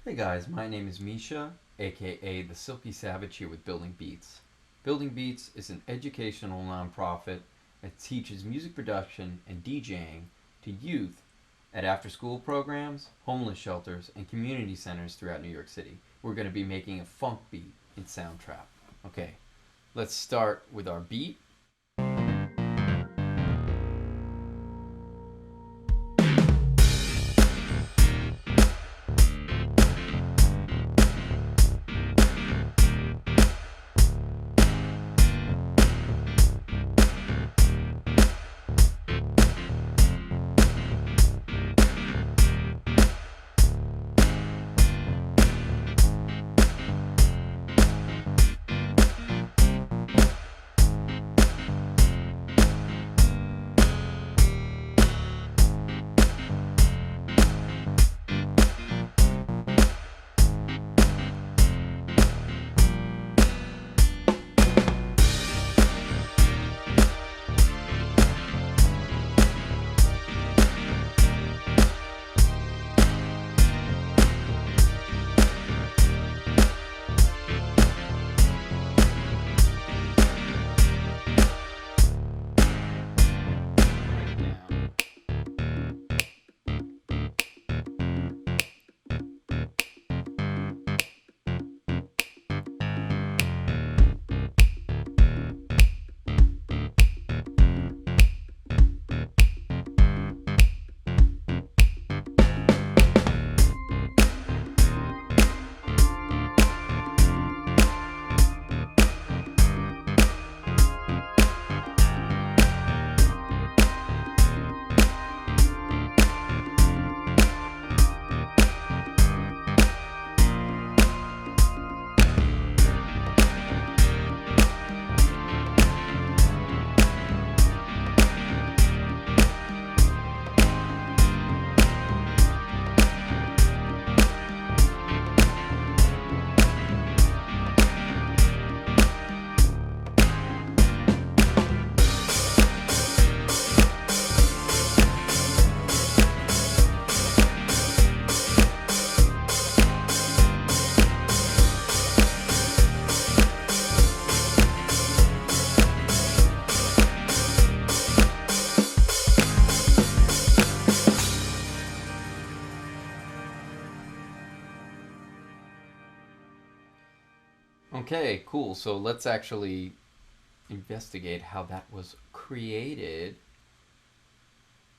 Hey guys, my name is Misha, aka the Silky Savage, here with Building Beats. Building Beats is an educational nonprofit that teaches music production and DJing to youth at after school programs, homeless shelters, and community centers throughout New York City. We're going to be making a funk beat in Soundtrap. Okay, let's start with our beat. Okay, cool. So let's actually investigate how that was created.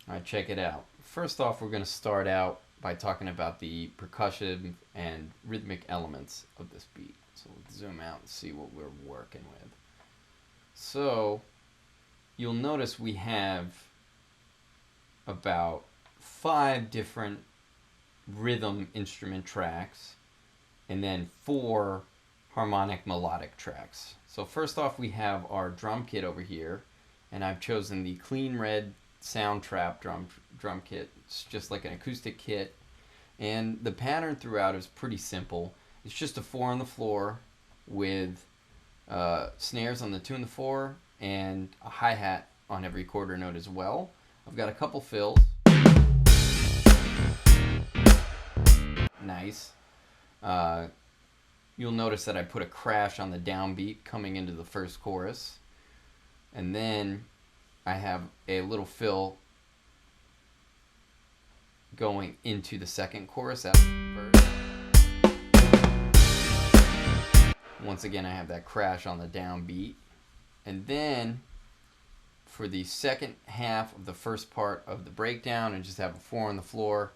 All right, check it out. First off, we're going to start out by talking about the percussion and rhythmic elements of this beat. So let's zoom out and see what we're working with. So you'll notice we have about 5 different rhythm instrument tracks and then 4 harmonic melodic tracks. So first off, we have our drum kit over here, and I've chosen the clean red Soundtrap drum kit. It's just like an acoustic kit, and the pattern throughout is pretty simple. It's just a 4 on the floor with snares on the 2 and the 4 and a hi-hat on every quarter note as well. I've got a couple fills. Nice. You'll notice that I put a crash on the downbeat coming into the first chorus. And then I have a little fill going into the second chorus after the verse. Once again, I have that crash on the downbeat. And then for the second half of the first part of the breakdown, I just have a 4 on the floor.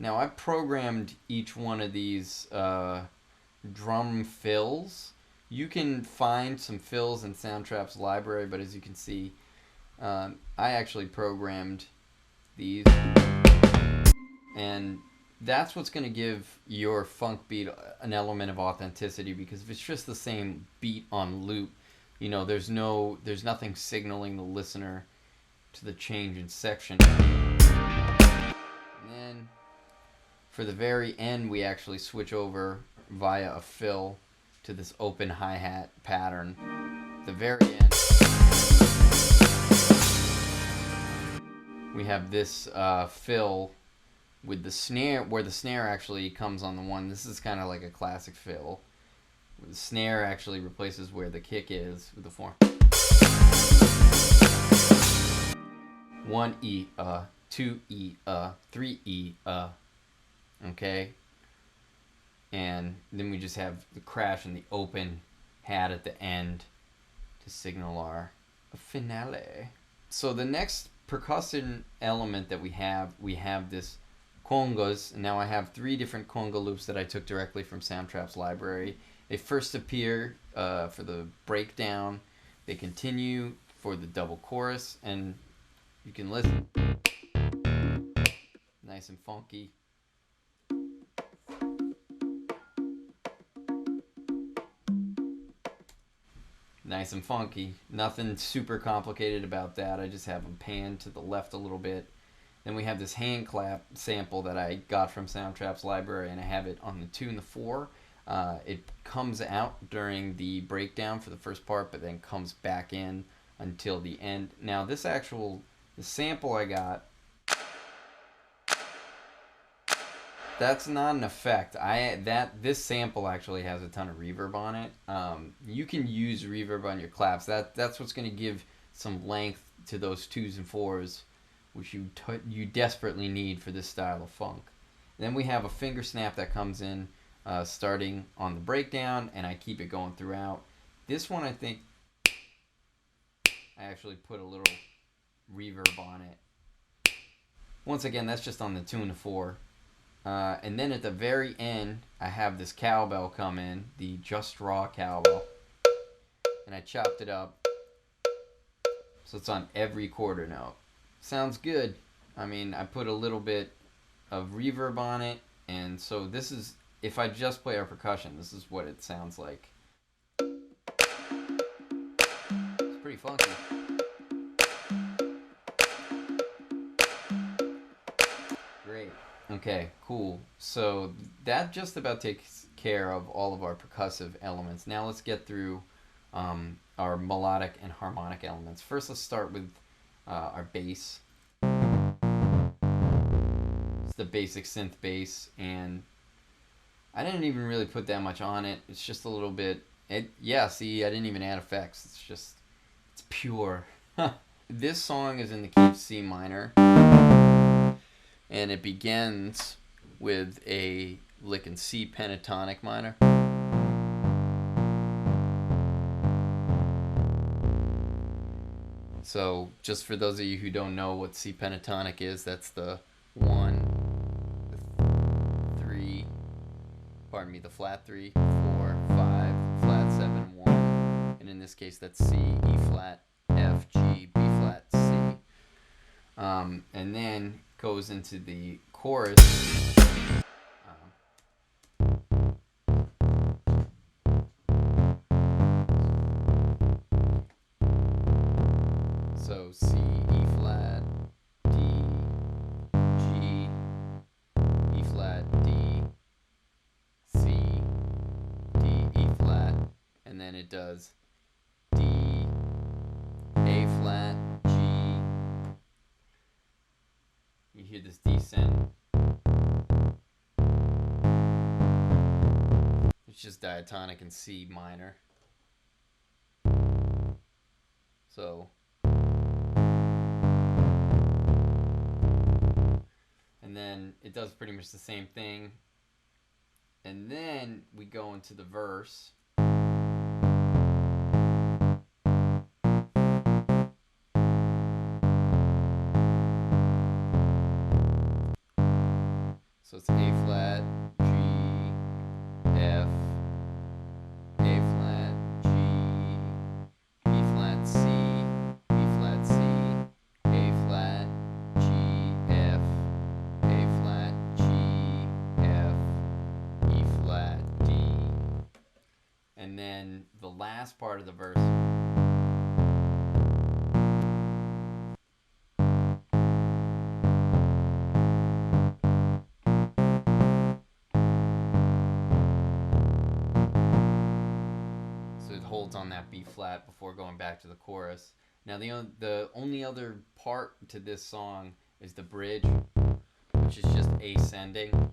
Now I programmed each one of these drum fills. You can find some fills in Soundtrap's library, but as you can see, I actually programmed these, and that's what's going to give your funk beat an element of authenticity, because if it's just the same beat on loop, you know, there's nothing signaling the listener to the change in section. And then for the very end, we actually switch over via a fill to this open hi-hat pattern. the very end, we have this fill with the snare, where the snare actually comes on the one. This is kind of like a classic fill. The snare actually replaces where the kick is with the 4. 1 E, 2 E, 3 E, okay? And then we just have the crash and the open hat at the end to signal our finale. So the next percussion element that we have this congas. And now I have 3 different conga loops that I took directly from Soundtrap's library. They first appear for the breakdown. They continue for the double chorus, and you can listen. Nice and funky. Nice and funky. Nothing super complicated about that. I just have them panned to the left a little bit. Then we have this hand clap sample that I got from Soundtrap's library, and I have it on the 2 and the 4. It comes out during the breakdown for the first part, but then comes back in until the end. Now this the sample I got, that's not an effect. This sample actually has a ton of reverb on it. You can use reverb on your claps. That's what's going to give some length to those 2s and 4s, which you desperately need for this style of funk. And then we have a finger snap that comes in starting on the breakdown, and I keep it going throughout. This one, I think I actually put a little reverb on it. Once again, that's just on the 2 and the 4. And then at the very end, I have this cowbell come in, the just raw cowbell, and I chopped it up so it's on every quarter note. Sounds good. I mean, I put a little bit of reverb on it, and so this is, if I just play our percussion, this is what it sounds like. It's pretty funky. Great. Okay, cool. So that just about takes care of all of our percussive elements. Now let's get through our melodic and harmonic elements. First, let's start with our bass. It's the basic synth bass, and I didn't even really put that much on it. It's just a little bit. Yeah, see, I didn't even add effects. It's pure. This song is in the key of C minor, and it begins with a lick in C pentatonic minor. So, just for those of you who don't know what C pentatonic is, that's the 1, the 3, the flat 3, 4, 5, flat 7, 1, and in this case that's C, E flat, F, G, B flat, C. And then goes into the chorus. So C, E flat, D, G, E flat, D, C, D, E flat, and then it does D, A flat, G. You hear this descent. It's just diatonic in C minor. So, and then it does pretty much the same thing. And then we go into the verse. So it's A flat, G, F, A flat, G, B flat, C, B flat, C, A flat, G, F, A flat, G, F, E flat, D. And then the last part of the verse. holds on that B flat before going back to the chorus. Now the only other part to this song is the bridge, which is just ascending.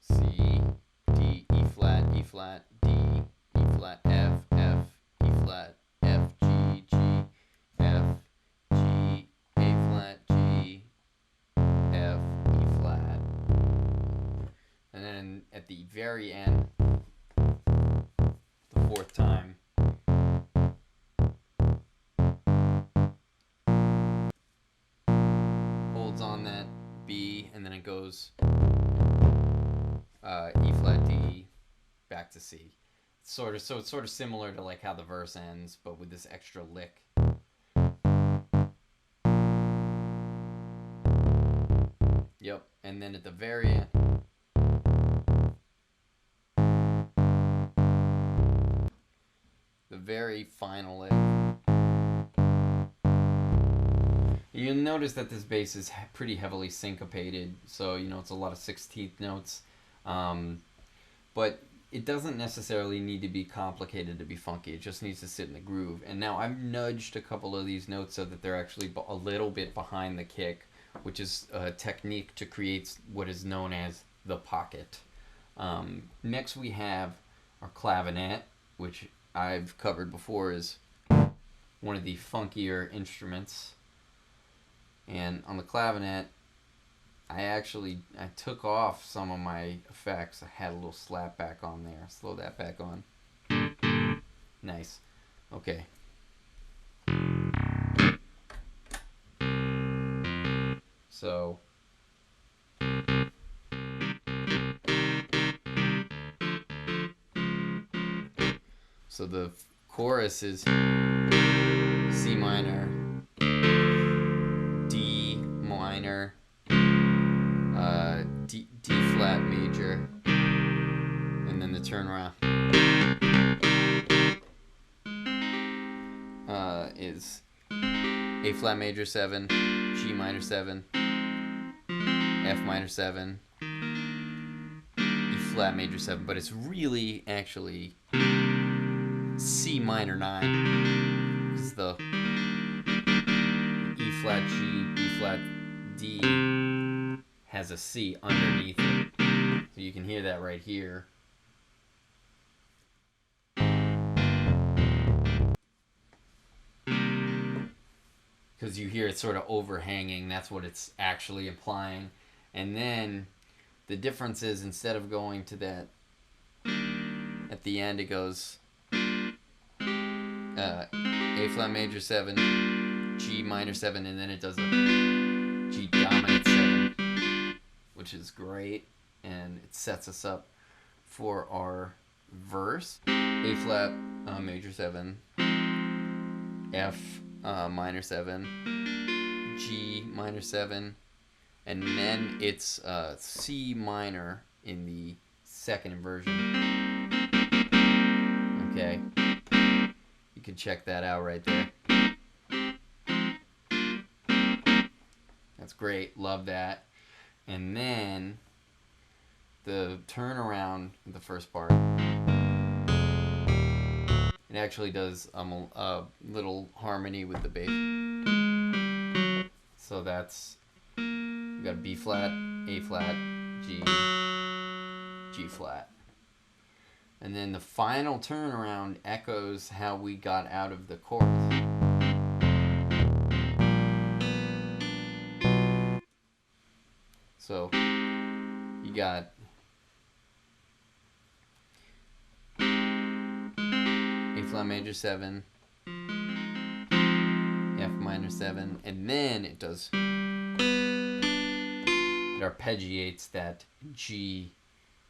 C, D, E flat, D, E flat, F, E flat, F, G, F, G, A flat, G, F, E flat. And then at the very end, the fourth time, holds on that B, and then it goes E flat, D, back to C. So it's sort of similar to like how the verse ends, but with this extra lick. Yep, and then at the very end, the very final lick, you'll notice that this bass is pretty heavily syncopated, so you know it's a lot of 16th notes, but it doesn't necessarily need to be complicated to be funky. It just needs to sit in the groove. And now I've nudged a couple of these notes so that they're actually a little bit behind the kick, which is a technique to create what is known as the pocket. Next we have our clavinet, which I've covered before is one of the funkier instruments. And on the clavinet, I took off some of my effects. I had a little slap back on there. Slow that back on. Nice. Okay. So the chorus is C minor, D minor, D flat major, and then the turnaround is A flat major 7, G minor 7, F minor 7, E flat major 7, but it's really actually C minor 9. It's the E flat G, B flat D has a C underneath it. So you can hear that right here. Because you hear it sort of overhanging, that's what it's actually implying. And then the difference is instead of going to that, at the end it goes A flat major 7, G minor 7, and then it does a G dominant 7, which is great, and it sets us up for our verse. A flat major 7, F minor 7, G minor 7, and then it's C minor in the second inversion. Okay, you can check that out right there. That's great, love that. And then the turnaround, the first part, it actually does a little harmony with the bass. So that's, you got B flat, A flat, G, G flat. And then the final turnaround echoes how we got out of the chorus. So you got A flat major 7, F minor 7, and then it does, it arpeggiates that G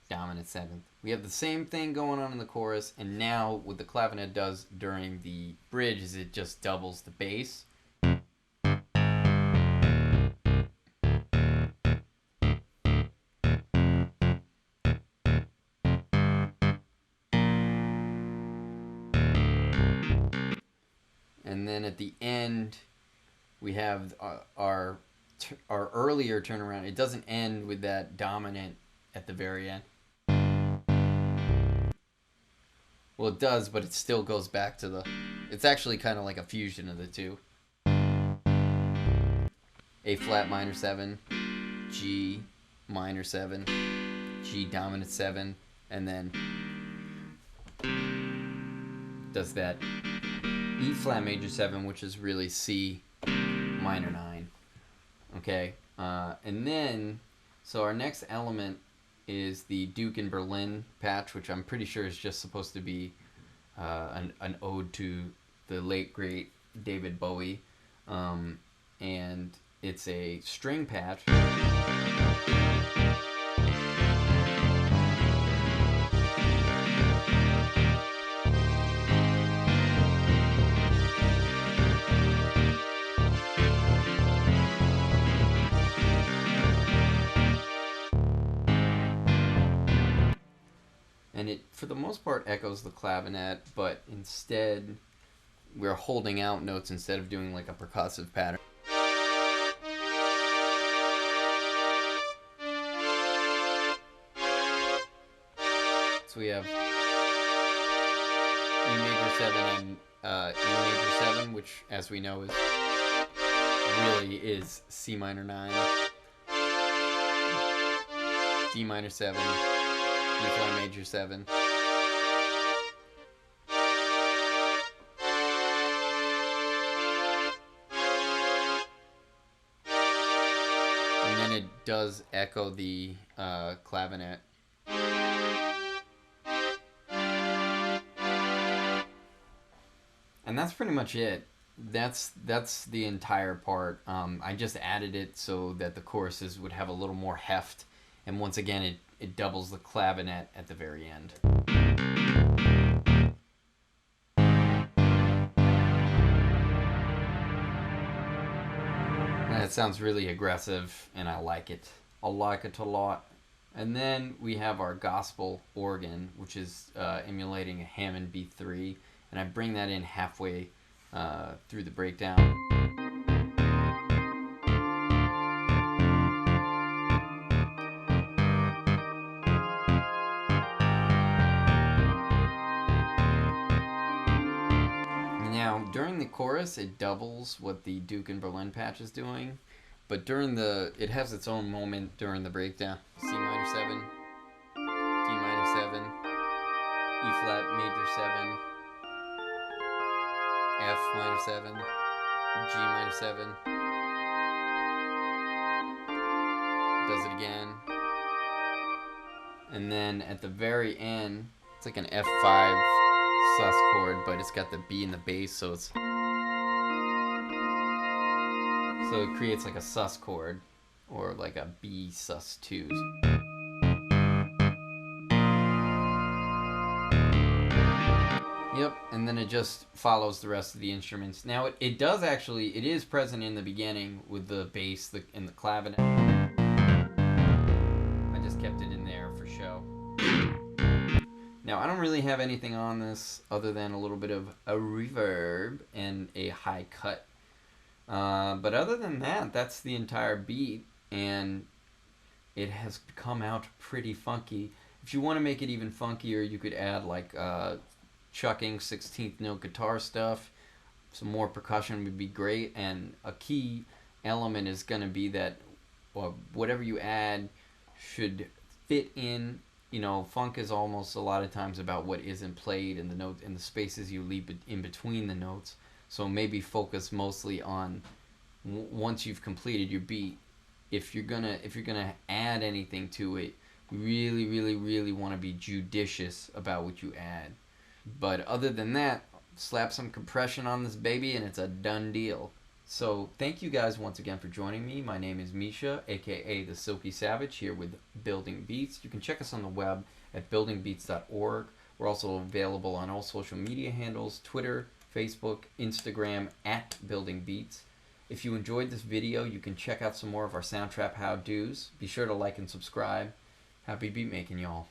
dominant 7th. We have the same thing going on in the chorus, and now what the clavinet does during the bridge is it just doubles the bass. And then at the end, we have our our earlier turnaround, it doesn't end with that dominant at the very end. Well, it does, but it still goes back to the... It's actually kind of like a fusion of the two. A flat minor 7, G minor 7, G dominant 7, and then does that E flat major 7, which is really C minor 9. Okay, and then, so our next element is the Duke in Berlin patch, which I'm pretty sure is just supposed to be an ode to the late great David Bowie, and it's a string patch. And it, for the most part, echoes the clavinet, but instead we're holding out notes instead of doing like a percussive pattern. So we have E major 7 and E major 7, which, as we know, is C minor 9, D minor 7, E flat major 7. And then it does echo the clavinet. And that's pretty much it. That's the entire part. I just added it so that the choruses would have a little more heft. And once again, it doubles the clavinet at the very end. That sounds really aggressive, and I like it. I like it a lot. And then we have our gospel organ, which is emulating a Hammond B3. And I bring that in halfway through the breakdown. Now, during the chorus, it doubles what the Duke in Berlin patch is doing. But during it has its own moment during the breakdown. C minor 7, D minor 7, E flat major 7, F minor 7, G minor 7, does it again, and then at the very end, it's like an F5 sus chord, but it's got the B in the bass, so it creates like a sus chord, or like a B sus 2s. Yep, and then it just follows the rest of the instruments. Now it does actually, it is present in the beginning with the bass and the clavinet. I just kept it in there for show. Now I don't really have anything on this other than a little bit of a reverb and a high cut. But other than that, that's the entire beat, and it has come out pretty funky. If you want to make it even funkier, you could add like chucking 16th note guitar stuff. Some more percussion would be great, and a key element is going to be that whatever you add should fit in. You know, funk is almost a lot of times about what isn't played and the notes and the spaces you leave in between the notes. So maybe focus mostly on once you've completed your beat. If you're gonna add anything to it, really want to be judicious about what you add. But other than that, slap some compression on this baby and it's a done deal. So thank you guys once again for joining me. My name is Misha, aka the Silky Savage, here with Building Beats. You can check us on the web at buildingbeats.org. We're also available on all social media handles, Twitter, Facebook, Instagram, at Building Beats. If you enjoyed this video, you can check out some more of our Soundtrap how-dos. Be sure to like and subscribe. Happy beat making, y'all.